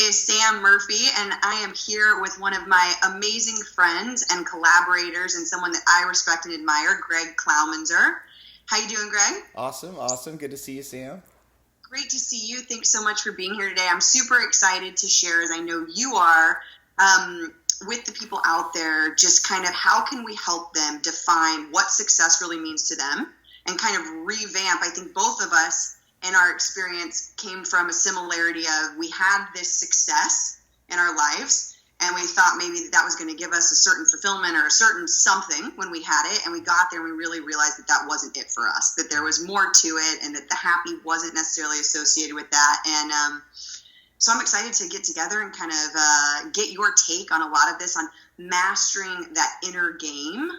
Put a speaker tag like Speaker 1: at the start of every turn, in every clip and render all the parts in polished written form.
Speaker 1: is Sam Murphy, and I am here with one of my amazing friends and collaborators and someone that I respect and admire, Greg Klaumanzer. How you doing, Greg?
Speaker 2: Awesome. Good to see you, Sam.
Speaker 1: Great to see you. Thanks so much for being here today. I'm super excited to share, as I know you are, with the people out there, just kind of how can we help them define what success really means to them and kind of revamp. I think both of us in our experience came from a similarity of we had this success in our lives and we thought maybe that was going to give us a certain fulfillment or a certain something when we had it, and we got there and we really realized that that wasn't it for us, that there was more to it and that the happy wasn't necessarily associated with that. And so I'm excited to get together and kind of get your take on a lot of this, on mastering that inner game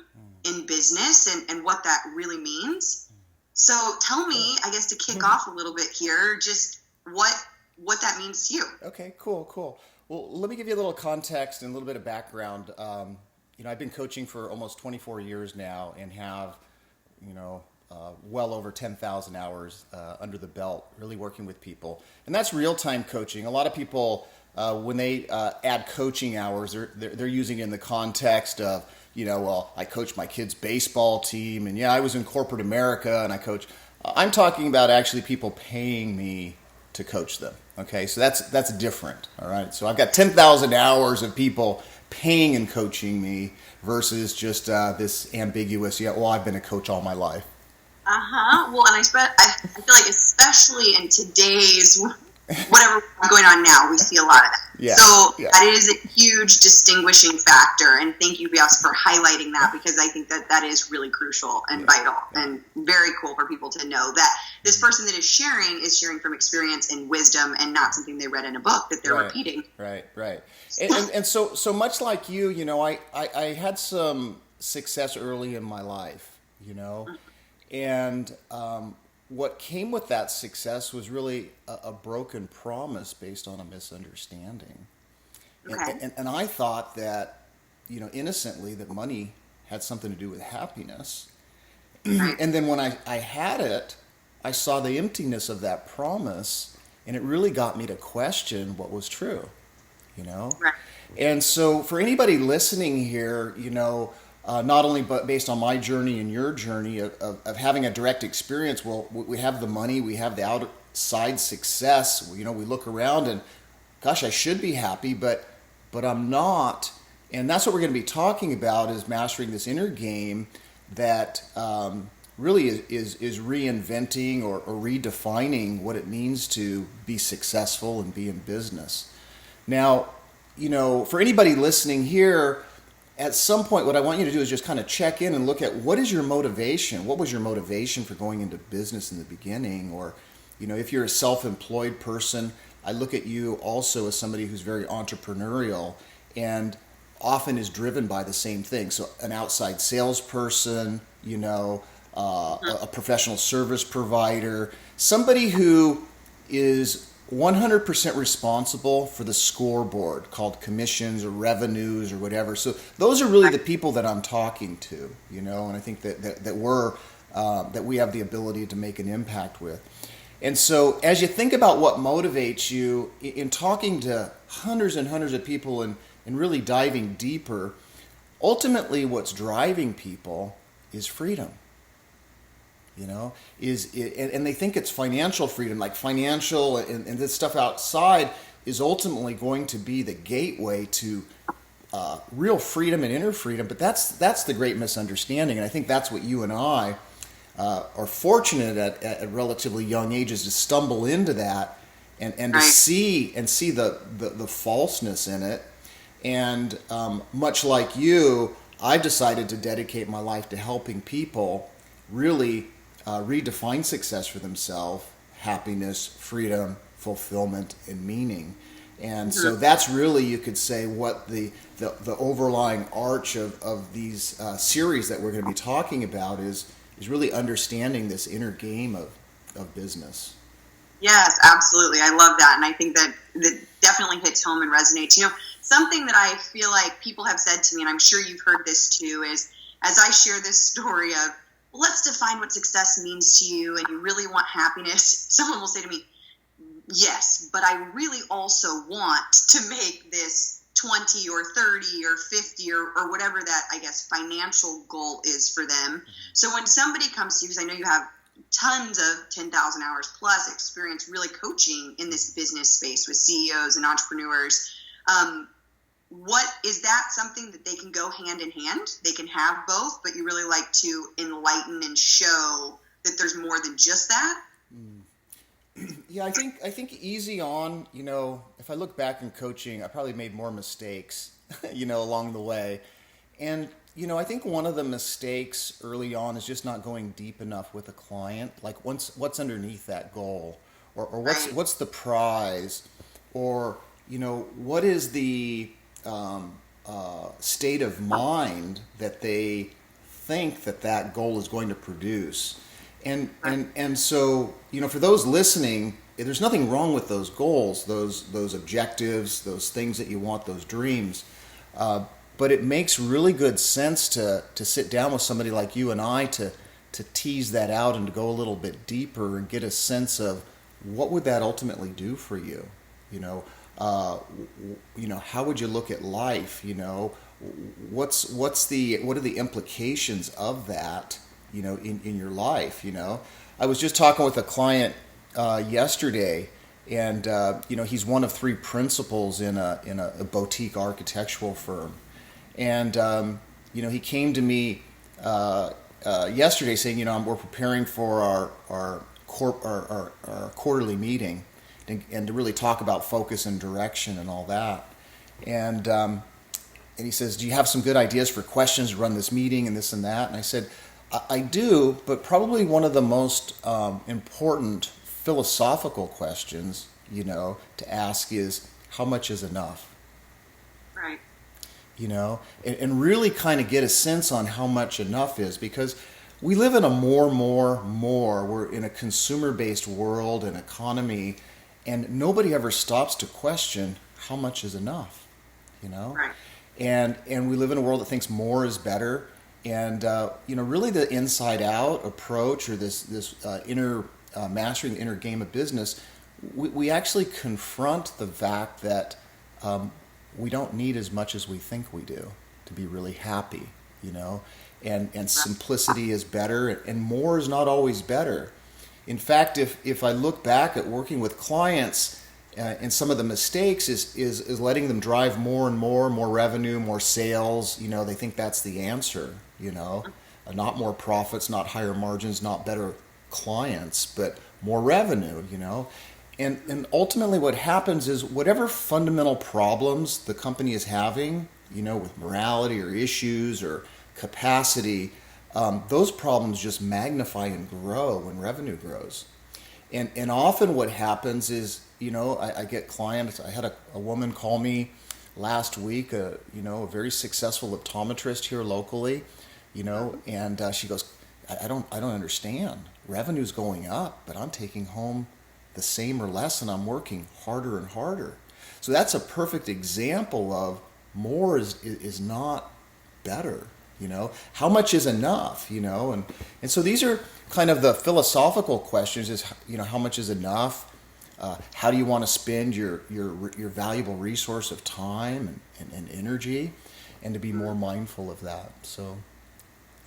Speaker 1: in business and what that really means. So tell me, I guess to kick off a little bit here, just what that means to you.
Speaker 2: Okay, cool. Well, let me give you a little context and a little bit of background. I've been coaching for almost 24 years now and have, well over 10,000 hours under the belt, really working with people. And that's real-time coaching. A lot of people, when they add coaching hours, they're using it in the context of, I coach my kid's baseball team, and I was in corporate America and I coach. I'm talking about actually people paying me to coach them. Okay, so that's different. All right, so I've got 10,000 hours of people paying and coaching me versus just this ambiguous. I've been a coach all my life.
Speaker 1: Well, and I feel like especially in today's whatever going on now, we see a lot of that. That is a huge distinguishing factor, and thank you, Bias, for highlighting that, because I think that is really crucial and vital and very cool for people to know that this person that is sharing from experience and wisdom and not something they read in a book that they're repeating.
Speaker 2: Right. And so much like you, I had some success early in my life, and what came with that success was really a broken promise based on a misunderstanding.
Speaker 1: Okay.
Speaker 2: And I thought that, innocently, that money had something to do with happiness. And then when I had it, I saw the emptiness of that promise, and it really got me to question what was true,
Speaker 1: Right.
Speaker 2: And so for anybody listening here, not only but based on my journey and your journey of having a direct experience, well, we have the money, we have the outside success, we look around and, gosh, I should be happy, but I'm not. And that's what we're going to be talking about, is mastering this inner game that really is reinventing or redefining what it means to be successful and be in business. Now, for anybody listening here, at some point, what I want you to do is just kind of check in and look at what is your motivation? What was your motivation for going into business in the beginning? Or, if you're a self-employed person, I look at you also as somebody who's very entrepreneurial and often is driven by the same thing. So an outside salesperson, a professional service provider, somebody who is 100% responsible for the scoreboard called commissions or revenues or whatever. So those are really the people that I'm talking to, and I think that we have the ability to make an impact with. And so as you think about what motivates you in talking to hundreds and hundreds of people and really diving deeper, ultimately what's driving people is freedom. And they think it's financial freedom, like financial and this stuff outside is ultimately going to be the gateway to real freedom and inner freedom. But that's the great misunderstanding. And I think that's what you and I are fortunate at relatively young ages to stumble into that and to see the falseness in it. And much like you, I've decided to dedicate my life to helping people really redefine success for themselves, happiness, freedom, fulfillment, and meaning. And so that's really, you could say, what the overlying arch of these series that we're going to be talking about is really understanding this inner game of business.
Speaker 1: Yes, absolutely. I love that. And I think that definitely hits home and resonates. Something that I feel like people have said to me, and I'm sure you've heard this too, is as I share this story of, let's define what success means to you, and you really want happiness, someone will say to me, Yes, but I really also want to make this 20 or 30 or 50 or whatever that, I guess, financial goal is for them. So when somebody comes to you, because I know you have tons of 10,000 hours plus experience really coaching in this business space with CEOs and entrepreneurs, what is that something that they can go hand in hand? They can have both, but you really like to enlighten and show that there's more than just that?
Speaker 2: Yeah, I think easy on, if I look back in coaching, I probably made more mistakes, along the way. And, I think one of the mistakes early on is just not going deep enough with a client. Like what's underneath that goal, or
Speaker 1: Right.
Speaker 2: what's the prize, or, what is the state of mind that they think that goal is going to produce. And so, for those listening, there's nothing wrong with those goals, those objectives, those things that you want, those dreams. But it makes really good sense to sit down with somebody like you and I to tease that out and to go a little bit deeper and get a sense of what would that ultimately do for you. You know, how would you look at life? What are the implications of that? In your life. I was just talking with a client yesterday, and he's one of three principals in a boutique architectural firm, and he came to me yesterday saying, we're preparing for our quarterly meeting, and to really talk about focus and direction and all that, and he says, do you have some good ideas for questions to run this meeting and this and that? And I said, I do, but probably one of the most important philosophical questions, to ask is, how much is enough?
Speaker 1: Right.
Speaker 2: And really kind of get a sense on how much enough is, because we live in a more. We're in a consumer-based world and economy, and nobody ever stops to question how much is enough,
Speaker 1: Right.
Speaker 2: And we live in a world that thinks more is better. And really, the inside-out approach, or this inner mastering the inner game of business, we actually confront the fact that we don't need as much as we think we do to be really happy. And simplicity is better, and more is not always better. In fact, if I look back at working with clients, and some of the mistakes is letting them drive more and more revenue, more sales. They think that's the answer. Not more profits, not higher margins, not better clients, but more revenue. And ultimately, what happens is whatever fundamental problems the company is having, with morality or issues or capacity, those problems just magnify and grow when revenue grows. And often what happens is, I get clients. I had a woman call me last week, a very successful optometrist here locally, and she goes, I don't understand. Revenue's going up, but I'm taking home the same or less, and I'm working harder and harder. So that's a perfect example of more is not better. How much is enough? And so these are kind of the philosophical questions: is how much is enough? How do you want to spend your valuable resource of time and energy, and to be more mindful of that. So,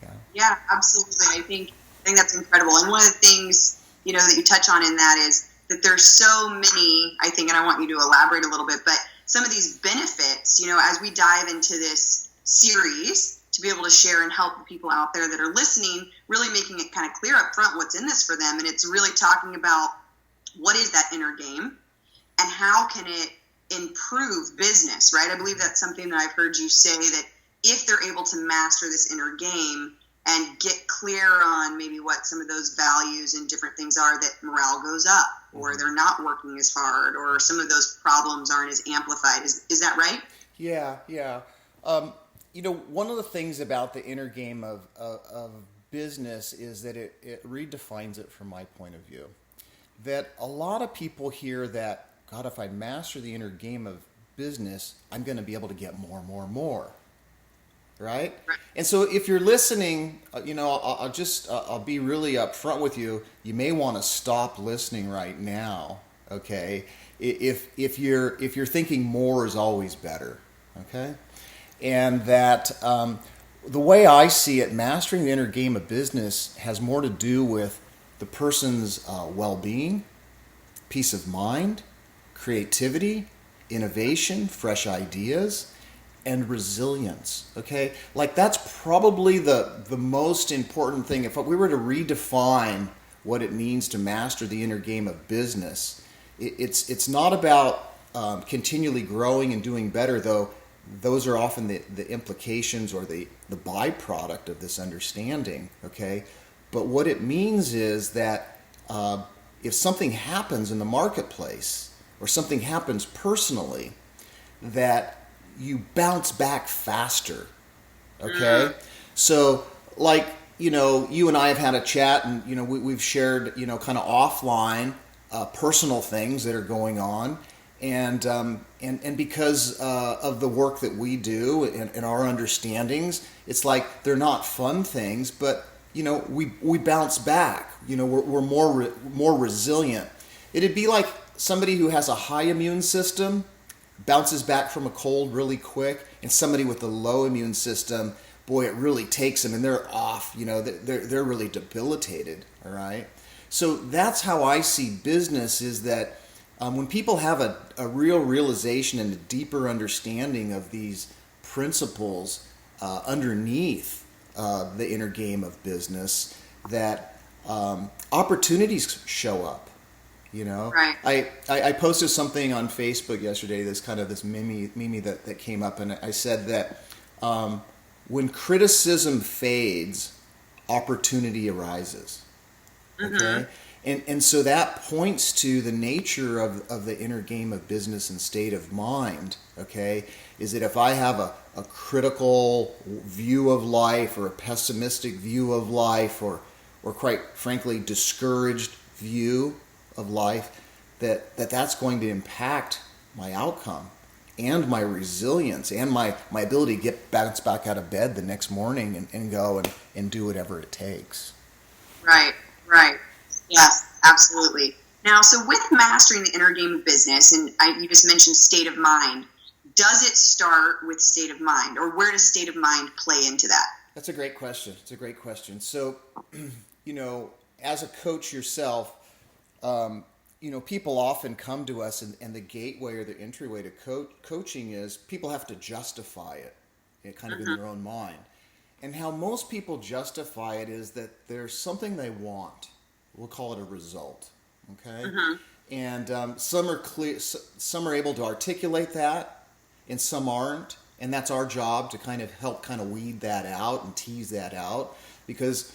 Speaker 2: yeah.
Speaker 1: Yeah, absolutely. I think that's incredible. And one of the things, that you touch on in that is that there's so many, I think, and I want you to elaborate a little bit, but some of these benefits, as we dive into this series, to be able to share and help the people out there that are listening, really making it kind of clear up front what's in this for them. And it's really talking about what is that inner game and how can it improve business, right? I believe that's something that I've heard you say, that if they're able to master this inner game and get clear on maybe what some of those values and different things are, that morale goes up, or they're not working as hard, or some of those problems aren't as amplified. Is that right?
Speaker 2: Yeah. One of the things about the inner game of business is that it redefines it from my point of view. That a lot of people hear that, God, if I master the inner game of business, I'm going to be able to get more. Right? And so if you're listening, I'll be really upfront with you. You may want to stop listening right now, Okay, if you're thinking more is always better. Okay, and that the way I see it, mastering the inner game of business has more to do with the person's well-being, peace of mind, creativity, innovation, fresh ideas, and resilience. Okay, like that's probably the most important thing. If we were to redefine what it means to master the inner game of business, it's not about continually growing and doing better, though those are often the implications or the byproduct of this understanding. Okay, but what it means is that if something happens in the marketplace or something happens personally, that you bounce back faster. Okay, so like, you and I have had a chat, and we've shared kind of offline personal things that are going on, and because of the work that we do and our understandings, it's like they're not fun things, but we bounce back. We're more resilient. It'd be like somebody who has a high immune system bounces back from a cold really quick, and somebody with a low immune system, boy, it really takes them, and they're off. They're really debilitated. All right. So that's how I see business, is that when people have a real realization and a deeper understanding of these principles underneath the inner game of business, that opportunities show up.
Speaker 1: Right.
Speaker 2: I posted something on Facebook yesterday, this meme that came up, and I said that when criticism fades, opportunity arises. Okay, and so that points to the nature of the inner game of business and state of mind. Okay, is that if I have a critical view of life, or a pessimistic view of life, or quite frankly discouraged view of life, that's going to impact my outcome and my resilience and my ability to bounce back out of bed the next morning and go and do whatever it takes.
Speaker 1: Right. Yes, absolutely. Now, so with mastering the inner game of business, and you just mentioned state of mind, does it start with state of mind, or where does state of mind play into that?
Speaker 2: That's a great question. So, as a coach yourself, people often come to us, and the gateway or the entryway to coaching is people have to justify it kind of in their own mind. And how most people justify it is that there's something they want. We'll call it a result. Okay? And some are clear, some are able to articulate that, and some aren't. And that's our job to kind of help weed that out and tease that out, because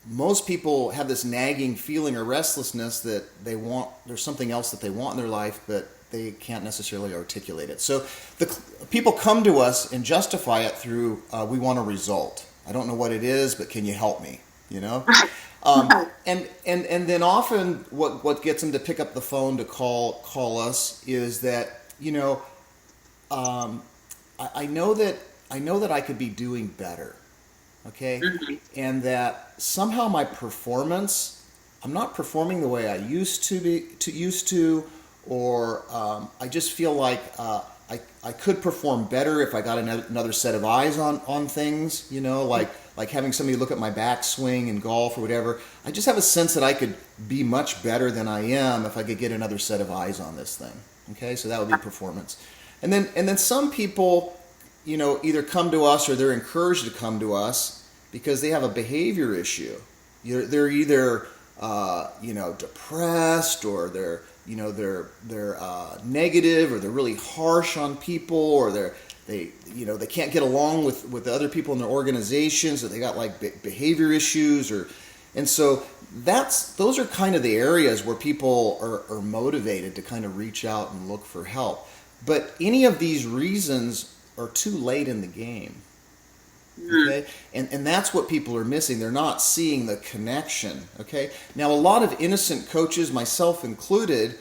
Speaker 2: most people have this nagging feeling or restlessness that there's something else that they want in their life, but they can't necessarily articulate it. So people come to us and justify it through, we want a result. I don't know what it is, but can you help me? And then often what gets them to pick up the phone to call us is that, I know that I could be doing better. Okay, and that somehow my performance, I'm not performing the way I used to, or I just feel like I could perform better if I got another set of eyes on things. Like having somebody look at my backswing in golf or whatever. I just have a sense that I could be much better than I am if I could get another set of eyes on this thing. Okay, so that would be performance, and then some people, either come to us or they're encouraged to come to us because they have a behavior issue. They're either depressed, or they're negative, or they're really harsh on people, or they can't get along with the other people in their organizations, or they got behavior issues, and so those are kind of the areas where people are motivated to kind of reach out and look for help. But any of these reasons are too late in the game. Okay, and that's what people are missing. They're not seeing the connection. Okay, now a lot of innocent coaches, myself included,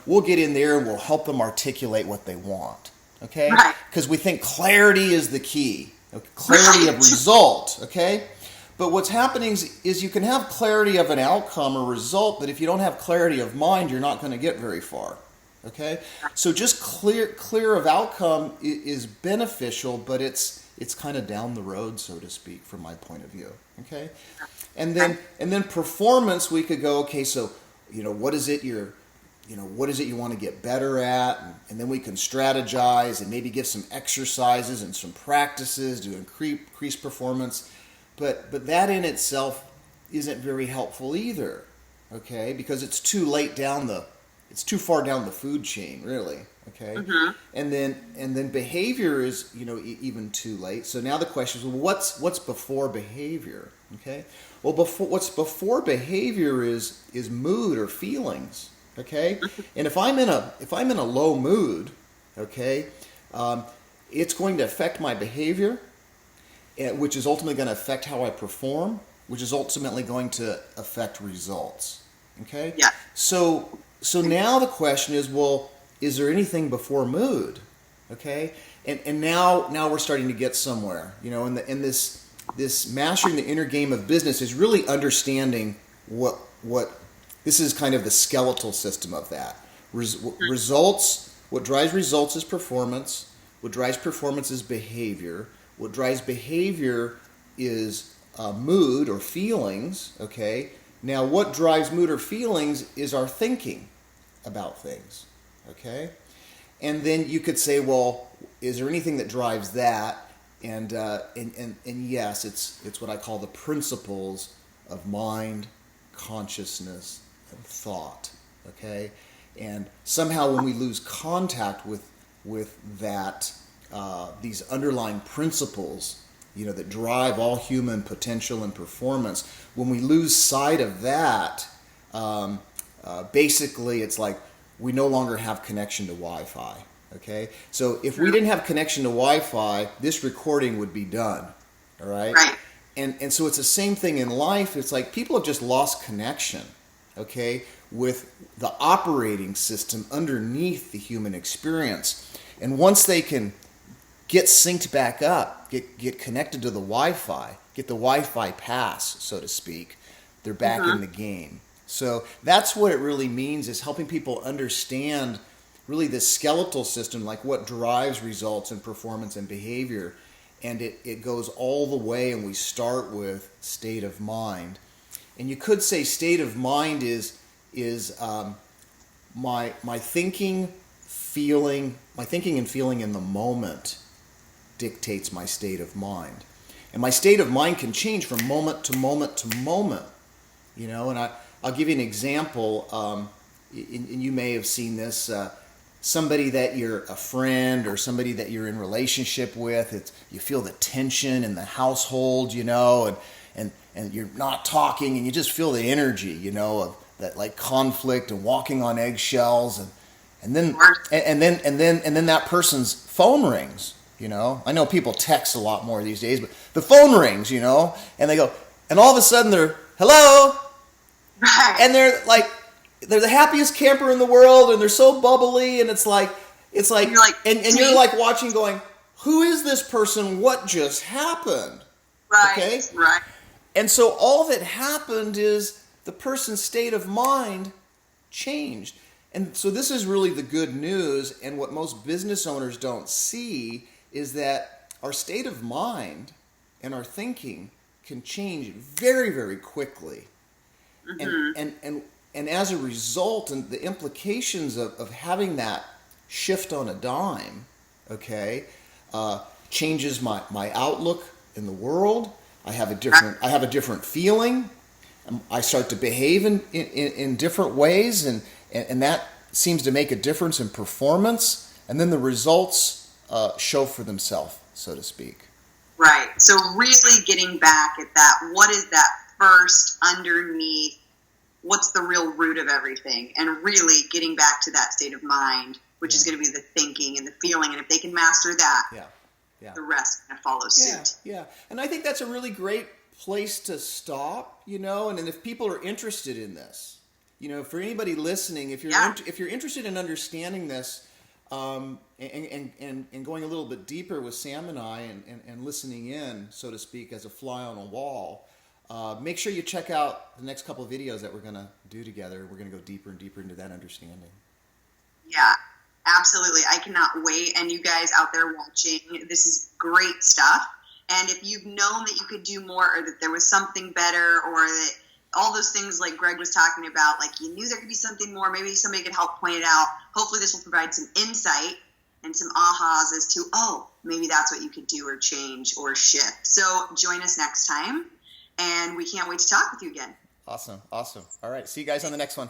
Speaker 2: we'll get in there and we'll help them articulate what they want. Okay, because we think clarity is the key. Okay? Clarity of result. Okay, But what's happening is you can have clarity of an outcome or result, but if you don't have clarity of mind, you're not going to get very far. Okay? So just clear of outcome is beneficial, but it's kind of down the road, so to speak, from my point of view. Okay? And then performance, we could go, okay, so what is it you want to get better at, and then we can strategize and maybe give some exercises and some practices to increase performance. But that in itself isn't very helpful either, okay? Because it's too far down the food chain, really, okay? Mm-hmm. And then behavior is even too late. So now the question is, well, what's before behavior? Okay? Well, what's before behavior is mood or feelings. Okay? And if I'm in a low mood, okay, it's going to affect my behavior, which is ultimately going to affect how I perform, which is ultimately going to affect results. Okay?
Speaker 1: Yeah. So
Speaker 2: now the question is, well, is there anything before mood? Okay? And now we're starting to get somewhere. In this mastering the inner game of business is really understanding what this is kind of the skeletal system of that. Results, what drives results is performance. What drives performance is behavior. What drives behavior is mood or feelings, okay? Now, what drives mood or feelings is our thinking about things, okay? And then you could say, well, is there anything that drives that? And yes, it's what I call the principles of mind, consciousness, and thought, okay? And somehow when we lose contact with that, these underlying principles, that drive all human potential and performance, when we lose sight of that, basically it's like we no longer have connection to Wi-Fi, okay? So if we didn't have connection to Wi-Fi, this recording would be done, all right?
Speaker 1: Right.
Speaker 2: And so it's the same thing in life. It's like people have just lost connection, okay, with the operating system underneath the human experience. And once they can get synced back up, get connected to the Wi-Fi, get the Wi-Fi pass, so to speak, they're back in the game. So that's what it really means, is helping people understand really the skeletal system, like what drives results and performance and behavior. And it goes all the way, and we start with state of mind. And you could say state of mind is my thinking and feeling in the moment dictates my state of mind. And my state of mind can change from moment to moment to moment. And I'll give you an example, and you may have seen this. Somebody that you're a friend or somebody that you're in relationship with, you feel the tension in the household, and you're not talking, and you just feel the energy, of that like conflict and walking on eggshells, and then that person's phone rings. I know people text a lot more these days, but the phone rings, and they go, and all of a sudden they're, hello,
Speaker 1: right.
Speaker 2: And they're the happiest camper in the world, and they're so bubbly, and it's like you're like watching, going, who is this person? What just happened?
Speaker 1: Right.
Speaker 2: Okay?
Speaker 1: Right.
Speaker 2: And so all that happened is the person's state of mind changed. And so this is really the good news, and what most business owners don't see is that our state of mind and our thinking can change very, very quickly. Mm-hmm. And as a result, and the implications of having that shift on a dime, okay, changes my outlook in the world. I have a different feeling. I start to behave in different ways, and that seems to make a difference in performance. And then the results show for themselves, so to speak.
Speaker 1: Right. So really getting back at that, what is that first underneath? What's the real root of everything? And really getting back to that state of mind, which is going to be the thinking and the feeling. And if they can master that, the rest kind of follows suit.
Speaker 2: Yeah. And I think that's a really great place to stop, and then if people are interested in this, for anybody listening, if you're interested in understanding this, and going a little bit deeper with Sam and I, and listening in, so to speak, as a fly on a wall, Make sure you check out the next couple of videos that we're going to do together. We're going to go deeper and deeper into that understanding.
Speaker 1: Yeah, absolutely. I cannot wait. And you guys out there watching, this is great stuff. And if you've known that you could do more, or that there was something better, or that all those things like Greg was talking about, like you knew there could be something more, maybe somebody could help point it out. Hopefully this will provide some insight and some ahas as to, oh, maybe that's what you could do or change or shift. So join us next time, and we can't wait to talk with you again.
Speaker 2: Awesome. All right. See you guys on the next one.